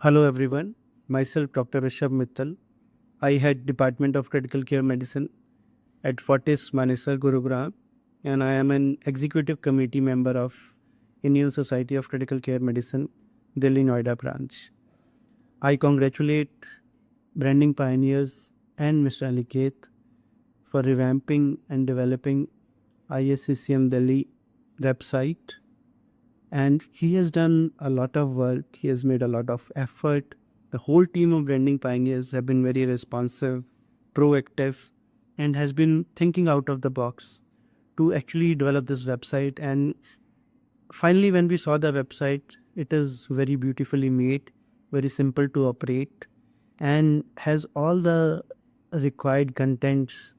Hello everyone, myself Dr. Rishabh Mittal. I head Department of Critical Care Medicine at Fortis Manesar, Gurugram, and I am an executive committee member of Indian Society of Critical Care Medicine, Delhi Noida branch. I congratulate branding pioneers and Mr. Aniket for revamping and developing ISCCM Delhi website, and he has done a lot of work. He has made a lot of effort. The whole team of branding pioneers have been very responsive, proactive, and has been thinking out of the box to actually develop this website. And finally, when we saw the website, it is very beautifully made, very simple to operate, and has all the required contents,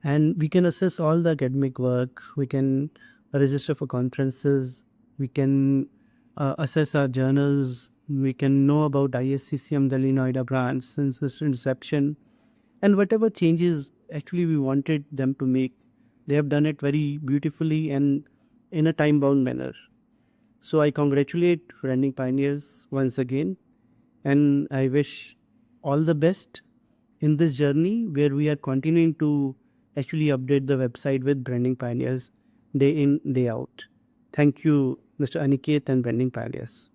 and we can assess all the academic work. We can register for conferences. We can assess our journals. We can know about ISCCM Delhi Noida branch since its inception, and whatever changes actually we wanted them to make, they have done it very beautifully and in a time bound manner. So I congratulate branding pioneers once again, and I wish all the best in this journey where we are continuing to actually update the website with branding pioneers day in, day out. Thank you, Mr. Aniket and Branding Pioneers.